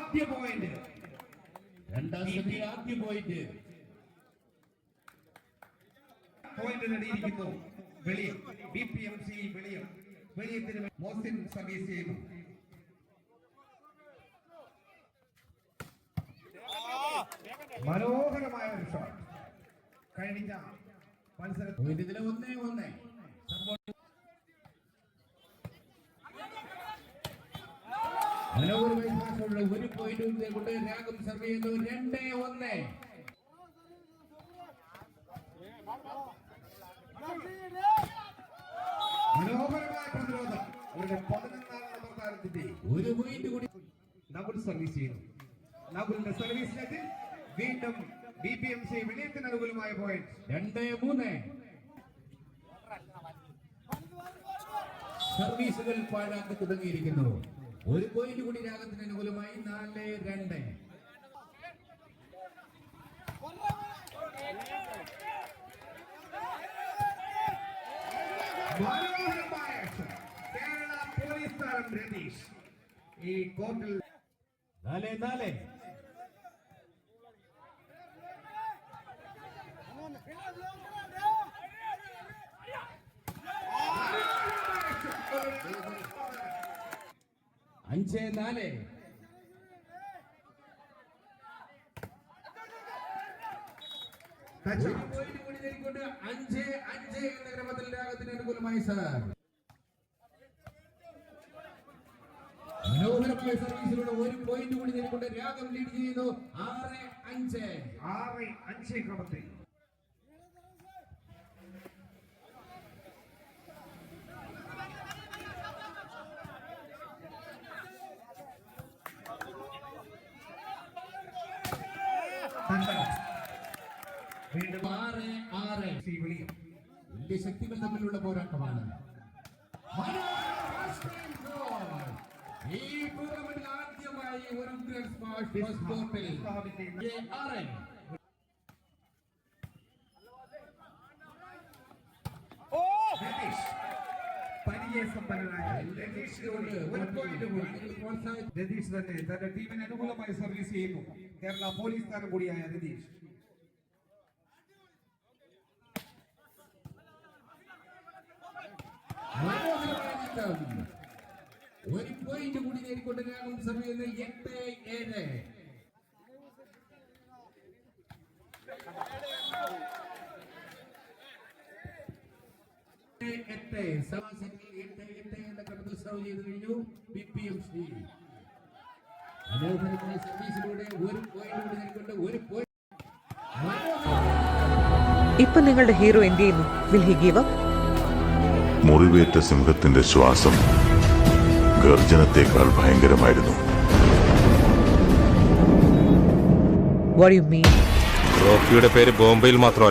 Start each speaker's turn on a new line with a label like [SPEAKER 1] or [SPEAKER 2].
[SPEAKER 1] ആദ്യ പോയിന്റ്.
[SPEAKER 2] രണ്ടാം സെമി ആദ്യ പോയിന്റ്
[SPEAKER 1] നേടിയിരിക്കുന്നു വെളിയം. BPMC വെളിയത്തിന് മോസിൻ സർവീസ് ചെയ്യുന്നു. മനോഹരമായ ഒരു ഷോട്ട്. കഴിഞ്ഞ മത്സരത്തിൽ
[SPEAKER 2] 1-1. മനോഹരമായ ഒരു പോയിന്റ് കൊണ്ട് രാഗം സർവ് ചെയ്യുന്നു. 2-1.
[SPEAKER 1] മനോഹരമായ പ്രതിരോധം. അവരുടെ 11ാം നമ്പർ താരത്തിന്റെ
[SPEAKER 2] ഒരു പോയിന്റ് കൂടി
[SPEAKER 1] നകുൽ സർവീസ് ചെയ്യുന്നു. നകുലിന്റെ സർവീസിലേക്ക് വീണ്ടും BPMC വെളിയത്തിന് അനുകൂലമായ പോയിന്റ്.
[SPEAKER 2] 2-3. സർവീസുകൾ പാഴാക്കി തുടങ്ങിയിരിക്കുന്നു. ഒരു പോയിന്റ് കൂടി രാഗത്തിന് അനുകൂലമായി. 4-2.
[SPEAKER 1] മനോഹരമായ കേരള പോലീസ് താരം രതീഷ് ഈ കോർട്ടിൽ
[SPEAKER 2] 4-4. അഞ്ച് 4. പോയിന്റ് കൂടി നേടിക്കൊണ്ട് 5-5 എന്ന ക്രമത്തിൽ രാഗത്തിന് അനുകൂലമായി സാർ. മനോഹരമായ സർവീസിലൂടെ ഒരു പോയിന്റ് കൂടി നേടിക്കൊണ്ട് രാഗം ലീഡ് ചെയ്യുന്നു.
[SPEAKER 1] 6-5 ക്രമത്തിൽ. വീണ്ടും
[SPEAKER 2] 6-6.
[SPEAKER 1] വെളിയം.
[SPEAKER 2] വലിയ ശക്തികൾ തമ്മിലുള്ള പോരാട്ടമാണ്. ഈ ടൂർണമെന്റിൽ ആദ്യമായി ഒരു ഗ്രേഡ് സ്മാഷ് കോർട്ടിൽ 6.
[SPEAKER 1] പരിചയസമ്പന്നനായ രതീഷ് തന്നെ തന്റെ ടീമിന് അനുകൂലമായി സർവീസ് ചെയ്യുന്നു. കേരള പോലീസ് താരം കൂടിയായ രതീഷ്.
[SPEAKER 2] ഒരു പോയിന്റ് കൂടി നേടിക്കൊണ്ട് രാഗം സർവ് ചെയ്യുന്ന 8-7. എന്ന ക്രമത്തിൽ സർവ് ചെയ്ത് കഴിഞ്ഞു BPMC. മനോഹരമായ സർവീസിലൂടെ ഒരു പോയിന്റ് കൂടി നേടിക്കൊണ്ട് ഒരു പോയിന്റ്.
[SPEAKER 3] ഇപ്പൊ നിങ്ങളുടെ ഹീറോ എന്ത് ചെയ്യുന്നു? Will he give up?
[SPEAKER 4] മുറിവേറ്റ സിംഹത്തിന്റെ ശ്വാസം ഗർജനത്തെക്കാൾ ഭയങ്കരമായിരുന്നു.
[SPEAKER 3] What do you mean?
[SPEAKER 5] റോക്കിയുടെ പേര് ബോംബെയിൽ മാത്രമല്ല.